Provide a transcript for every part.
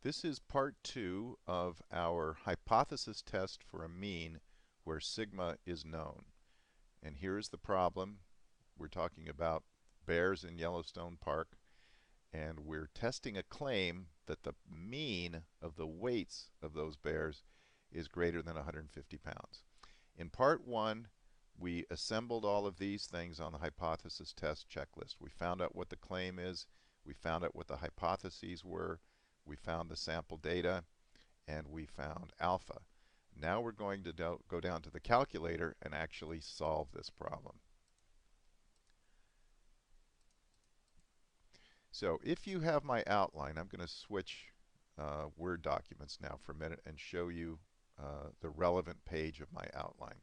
This is part 2 of our hypothesis test for a mean where sigma is known. And here's the problem. We're talking about bears in Yellowstone Park, and we're testing a claim that the mean of the weights of those bears is greater than 150 pounds. In part 1, we assembled all of these things on the hypothesis test checklist. We found out what the claim is, we found out what the hypotheses were, we found the sample data, and we found alpha. Now we're going to go down to the calculator and actually solve this problem. So if you have my outline, I'm going to switch Word documents now for a minute and show you the relevant page of my outline,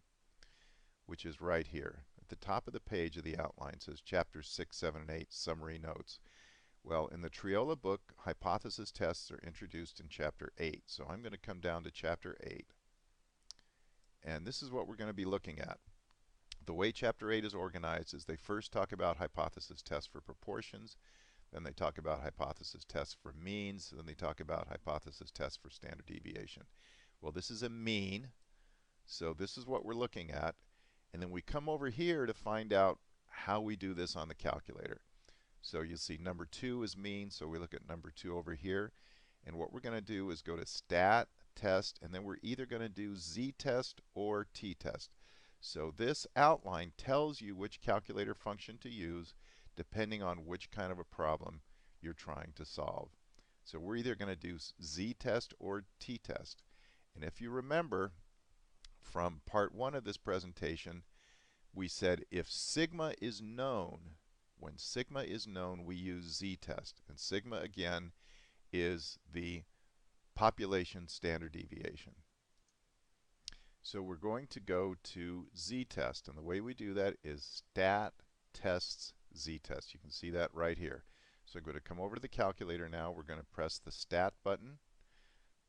which is right here. At the top of the page of the outline says Chapters 6, 7, and 8, Summary Notes. Well, in the Triola book, hypothesis tests are introduced in Chapter 8. So I'm going to come down to Chapter 8. And this is what we're going to be looking at. The way Chapter 8 is organized is they first talk about hypothesis tests for proportions, then they talk about hypothesis tests for means, then they talk about hypothesis tests for standard deviation. Well, this is a mean, so this is what we're looking at. And then we come over here to find out how we do this on the calculator. So you'll see number 2 is mean, so we look at number 2 over here. And what we're going to do is go to stat, test, and then we're either going to do z-test or t-test. So this outline tells you which calculator function to use depending on which kind of a problem you're trying to solve. So we're either going to do z-test or t-test. And if you remember from part 1 of this presentation, we said if sigma is known, when sigma is known, we use z-test. And sigma, again, is the population standard deviation. So we're going to go to z-test. And the way we do that is stat tests z-test. You can see that right here. So I'm going to come over to the calculator now. We're going to press the stat button.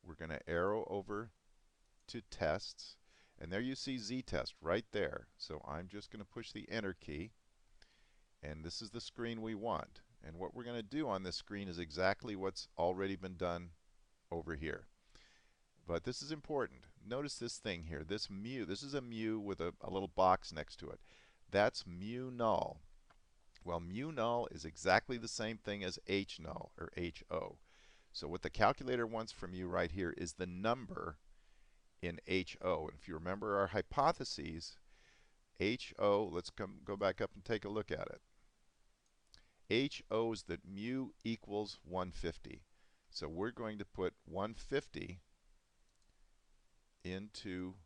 We're going to arrow over to tests. And there you see z-test right there. So I'm just going to push the enter key. And this is the screen we want. And what we're going to do on this screen is exactly what's already been done over here. But this is important. Notice this thing here, this mu. This is a mu with a little box next to it. That's mu null. Well, mu null is exactly the same thing as h null, or HO. So what the calculator wants from you right here is the number in HO. And if you remember our hypotheses, HO, let's go back up and take a look at it. HO is that mu equals 150. So we're going to put 150 into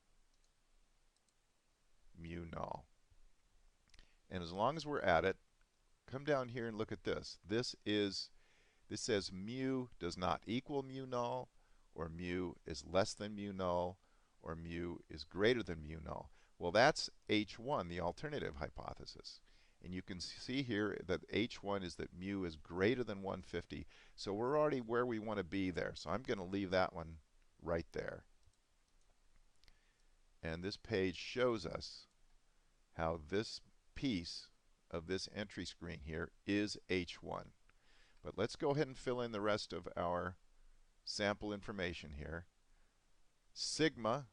mu null. And as long as we're at it, come down here and look at this. This says mu does not equal mu null, or mu is less than mu null, or mu is greater than mu null. Well, that's H1, the alternative hypothesis. And you can see here that H1 is that mu is greater than 150. So we're already where we want to be there. So I'm going to leave that one right there. And this page shows us how this piece of this entry screen here is H1. But let's go ahead and fill in the rest of our sample information here. Sigma,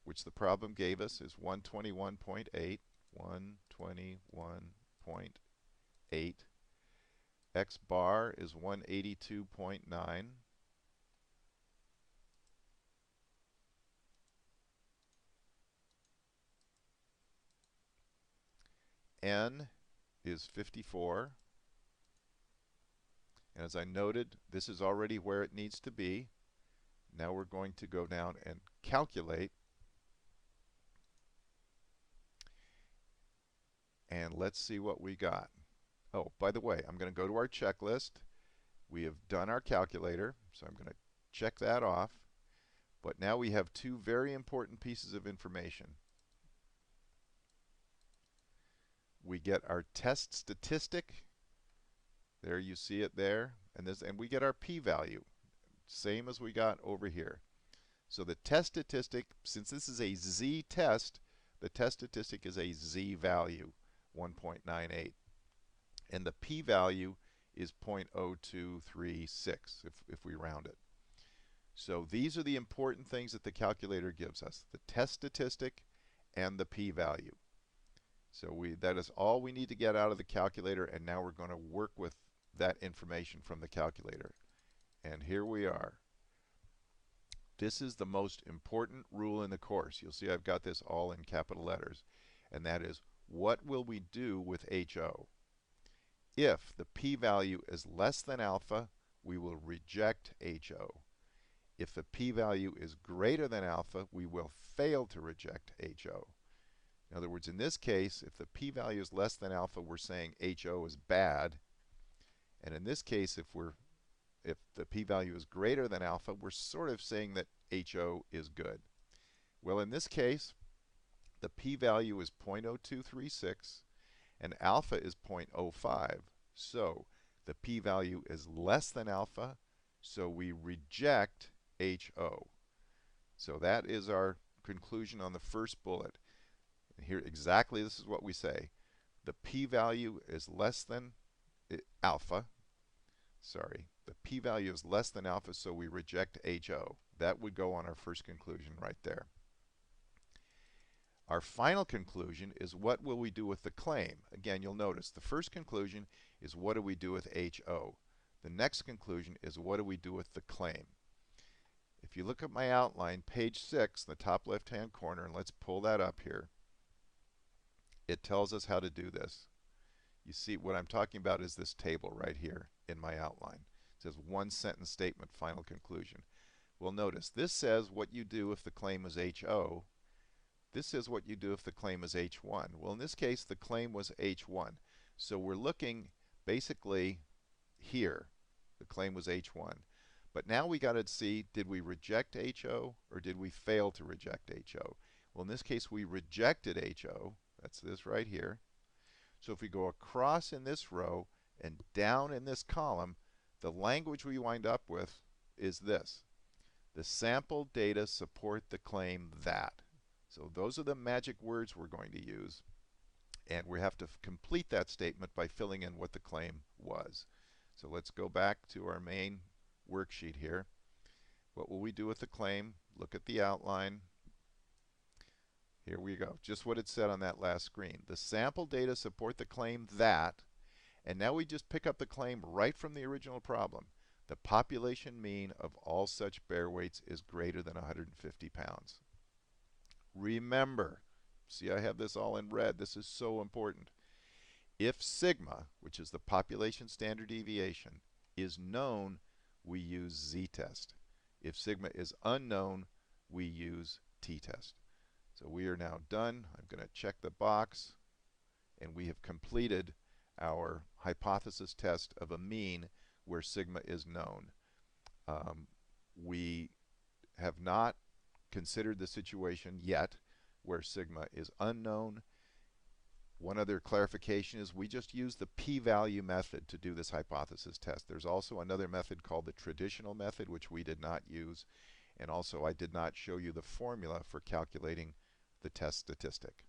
which the problem gave us, is 121.8. 121.8. X bar is 182.9. N is 54. And as I noted, this is already where it needs to be. Now we're going to go down and calculate. And let's see what we got. Oh, by the way, I'm going to go to our checklist. We have done our calculator, so I'm going to check that off. But now we have two very important pieces of information. We get our test statistic. There you see it there. And we get our p-value, same as we got over here. So the test statistic, since this is a z-test, the test statistic is a z-value, 1.98. And the p-value is 0.0236 if we round it. So these are the important things that the calculator gives us: the test statistic and the p-value. So that is all we need to get out of the calculator, and now we're going to work with that information from the calculator. And here we are. This is the most important rule in the course. You'll see I've got this all in capital letters. And that is, what will we do with HO? If the p-value is less than alpha, we will reject HO. If the p-value is greater than alpha, we will fail to reject HO. In other words, in this case, if the p-value is less than alpha, we're saying HO is bad. And in this case, if the p-value is greater than alpha, we're sort of saying that HO is good. Well, in this case, the p-value is 0.0236 and alpha is 0.05. So the p-value is less than alpha, so we reject HO. So that is our conclusion on the first bullet. And here exactly this is what we say. The p-value is less than alpha. Sorry, the p-value is less than alpha, so we reject HO. That would go on our first conclusion right there. Our final conclusion is, what will we do with the claim? Again, you'll notice the first conclusion is, what do we do with HO? The next conclusion is, what do we do with the claim? If you look at my outline, page 6, the top left-hand corner, and let's pull that up here, it tells us how to do this. You see, what I'm talking about is this table right here in my outline. It says one sentence statement, final conclusion. Well, notice, this says what you do if the claim is HO. This is what you do if the claim is H1. Well, in this case, the claim was H1. So we're looking basically here. The claim was H1. But now we got to see, did we reject HO or did we fail to reject HO? Well, in this case, we rejected HO. That's this right here. So if we go across in this row and down in this column, the language we wind up with is this: the sample data support the claim that. So those are the magic words we're going to use. And we have to complete that statement by filling in what the claim was. So let's go back to our main worksheet here. What will we do with the claim? Look at the outline. Here we go. Just what it said on that last screen. The sample data support the claim that, and now we just pick up the claim right from the original problem. The population mean of all such bear weights is greater than 150 pounds. Remember, see, I have this all in red. This is so important. If sigma, which is the population standard deviation, is known, we use z-test. If sigma is unknown, we use t-test. So we are now done. I'm going to check the box, and we have completed our hypothesis test of a mean where sigma is known. We have not considered the situation yet where sigma is unknown. One other clarification is, we just use the p-value method to do this hypothesis test. There's also another method called the traditional method, which we did not use. And also, I did not show you the formula for calculating the test statistic.